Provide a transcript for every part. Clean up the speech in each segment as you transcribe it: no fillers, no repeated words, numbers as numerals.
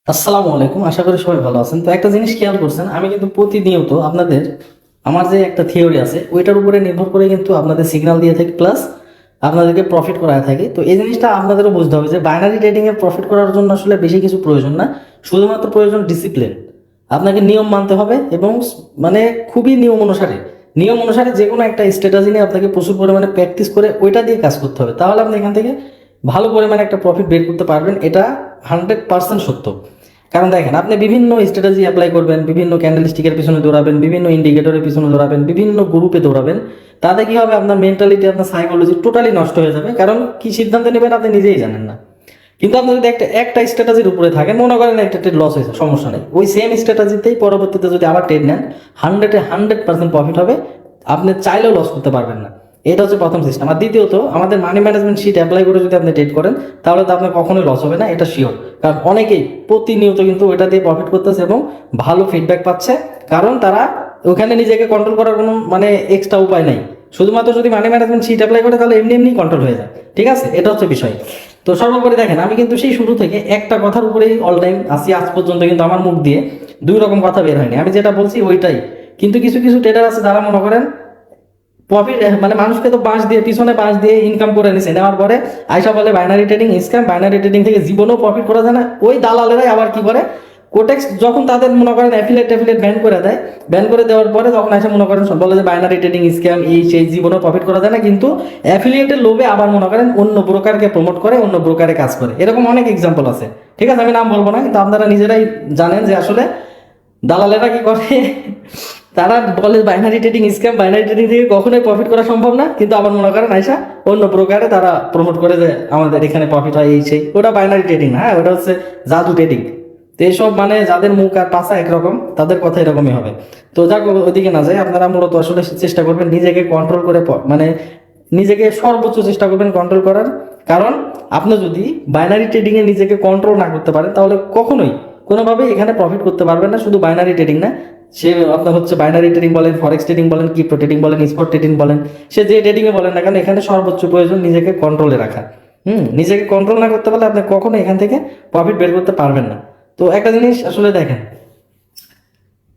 আসসালামু আলাইকুম, আশা করি সবাই ভালো আছেন। তো একটা জিনিস খেয়াল করছেন, আমি কিন্তু প্রতিনিয়ত আপনাদের আমার যে একটা থিওরি আছে ওইটার উপরে নির্ভর করে কিন্তু আপনাদের সিগন্যাল দিয়ে থাকি, প্লাস আপনাদেরকে প্রফিট করায় থাকি। তো এই জিনিসটা আপনাদেরও বুঝতে হবে যে বাইনারি ট্রেডিংয়ে প্রফিট করার জন্য আসলে বেশি কিছু প্রয়োজন না, শুধুমাত্র প্রয়োজন ডিসিপ্লিন। আপনাকে নিয়ম মানতে হবে এবং মানে খুবই নিয়ম অনুসারে যে কোনো একটা স্ট্র্যাটেজি নিয়ে আপনাকে প্রচুর পরিমাণে প্র্যাকটিস করে ওইটা দিয়ে কাজ করতে হবে, তাহলে আপনি এখান থেকে ভালো পরিমাণে একটা প্রফিট বের করতে পারবেন। এটা 100% সত্য। কারণ দেখেন, আপনি বিভিন্ন স্ট্র্যাটেজি অ্যাপ্লাই করবেন, বিভিন্ন ক্যান্ডেল স্টিকের পিছনে দৌড়াবেন, বিভিন্ন ইন্ডিকেটরের পিছনে দৌড়াবেন, বিভিন্ন গ্রুপে দৌড়াবেন, তাতে কি হবে, আপনার মেন্টালিটি, আপনার সাইকোলজি টোটালি নষ্ট হয়ে যাবে। কারণ কি সিদ্ধান্ত নেবেন আপনি নিজেই জানেন না। কিন্তু আপনি যদি একটা একটা স্ট্র্যাটেজির উপরে থাকেন, মনে করেন একটা ট্রেড লস হয়েছে, সমস্যা নেই, ওই সেম স্ট্র্যাটেজিতেই পরবর্তীতে যদি আবার ট্রেড নেন, 100% প্রফিট হবে। আপনি চাইলেও লস করতে পারবেন না। এটা হচ্ছে প্রথম সিস্টেম। আর দ্বিতীয়ত, আমাদের মানি ম্যানেজমেন্ট শিট অ্যাপ্লাই করে যদি আপনি ট্রেড করেন, তাহলে তো আপনার কখনোই লস হবে না, এটা শিওর। কারণ অনেকেই প্রতিনিয়ত কিন্তু ওইটা দিয়ে প্রফিট করতেছে এবং ভালো ফিডব্যাক পাচ্ছে। কারণ তারা ওখানে নিজেকে কন্ট্রোল করার কোনো মানে এক্সট্রা উপায় নাই। শুধুমাত্র যদি মানি ম্যানেজমেন্ট শিট অ্যাপ্লাই করে, তাহলে এমনি এমনি কন্ট্রোল হয়ে যায়। ঠিক আছে, এটা হচ্ছে বিষয়। তো সর্বোপরি দেখেন, আমি কিন্তু সেই শুরু থেকে একটা কথার উপরেই অল টাইম আসি, আজ পর্যন্ত কিন্তু আমার মুখ দিয়ে দুই রকম কথা বের হয়নি। আমি যেটা বলছি ওইটাই। কিন্তু কিছু কিছু ট্রেডার আছে যারা মনে করেন প্রফিট মানে মানুষকে তো পিছনে বাঁশ দিয়ে ইনকাম করে নিছে, নেওয়ার পরে আইসা বলে binary trading scam, binary trading থেকে জীবনেও প্রফিট করা যায় না। ওই দালালেরাই আবার কি করে, কোটেক্স যখন তাদের মনে করেন অ্যাফিলিয়েট ব্যান করে দেয়, ব্যান করে দেওয়ার পরে তখন এসে মনে করেন বলে যে বাইনারি ট্রেডিং স্ক্যাম, এই সেই, জীবনেও প্রফিট করা যায় না। কিন্তু অ্যাফিলিয়েটের লোভে আবার মনে করেন অন্য ব্রোকারকে প্রমোট করে, অন্য ব্রোকারে কাজ করে। এরকম অনেক এক্সাম্পল আছে। ঠিক আছে, আমি নাম বলবো না, কিন্তু আপনারা নিজেরাই জানেন যে আসলে দালালেরা কি করে। তারা বলে binary trading scam, binary trading থেকে কখনোই প্রফিট করা সম্ভব না, কিন্তু আবার মনে করেন আইসা অন্য প্রকারে তারা প্রমোট করে যে আমাদের এখানে প্রফিট হয়, এই সেই। ওটা বাইনারি ট্রেডিং না, হ্যাঁ, ওটা হচ্ছে জাদু ট্রেডিং। তো এইসব মানে যাদের মুখ আর পাশা একরকম, তাদের কথা এরকমই হবে। তো যাক, ওইদিকে না যায়, আপনারা মূলত আসলে চেষ্টা করবেন নিজেকে কন্ট্রোল করে মানে নিজেকে সর্বোচ্চ চেষ্টা করবেন কন্ট্রোল করার। কারণ আপনি যদি বাইনারি ট্রেডিংয়ে নিজেকে কন্ট্রোল না করতে পারেন, তাহলে কখনোই কোনোভাবেই এখানে প্রফিট করতে পারবেন না। শুধু বাইনারি ট্রেডিং না, সে আপনার হচ্ছে বাইনারি ট্রেডিং বলেন, ফরেক্স ট্রেডিং বলেন, ক্রিপ্টো ট্রেডিং বলেন, স্পট ট্রেডিং বলেন, সে যে ট্রেডিংয়ে বলেন না কেন, এখানে সর্বোচ্চ প্রয়োজন নিজেকে কন্ট্রোলে রাখা। নিজেকে কন্ট্রোল না করতে পারলে আপনি কখনো এখান থেকে প্রফিট বের করতে পারবেন না। তো একটা জিনিস আসলে দেখেন,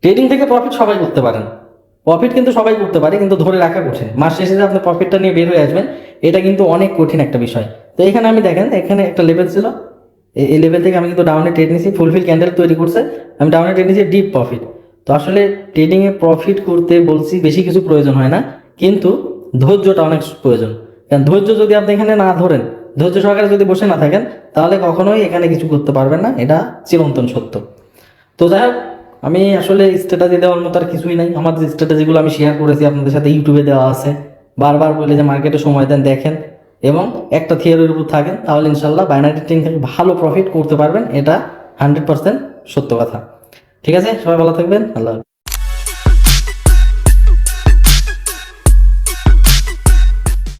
ট্রেডিং থেকে প্রফিট সবাই করতে পারেন, প্রফিট কিন্তু সবাই করতে পারে, কিন্তু ধরে রাখা কঠিন। মাস শেষে যে আপনি প্রফিটটা নিয়ে বের হয়ে আসবেন, এটা কিন্তু অনেক কঠিন একটা বিষয়। তো এখানে আমি দেখেন, এখানে একটা লেভেল ছিল, এই লেভেল থেকে আমি কিন্তু ডাউনে ট্রেড নিয়েছি, ফুলফিল ক্যান্ডেল তৈরি করছে, আমি ডাউনে ট্রেড নিয়েছি ডিপ প্রফিট। তো আসলে ট্রেডিংয়ে প্রফিট করতে বলছি বেশি কিছু প্রয়োজন হয় না, কিন্তু ধৈর্যটা অনেক প্রয়োজন। কারণ ধৈর্য যদি আপনি এখানে না ধরেন, ধৈর্য সহকারে যদি বসে না থাকেন, তাহলে কখনোই এখানে কিছু করতে পারবেন না, এটা চিরন্তন সত্য। তো যাই হোক, আমি আসলে স্ট্র্যাটেজি দেওয়ার মতো আর কিছুই নাই। আমার যে স্ট্র্যাটেজিগুলো আমি শেয়ার করেছি আপনাদের সাথে, ইউটিউবে দেওয়া আছে। বারবার বলে যে মার্কেটে সময় দেন, দেখেন এবং একটা থিওরির উপর থাকেন, তাহলে ইনশাল্লাহ বাইনারি ট্রেডিং থেকে ভালো প্রফিট করতে পারবেন। এটা 100% সত্য কথা। ঠিক আছে, সবাই ভালো থাকবেন, আল্লাহ হাফেজ।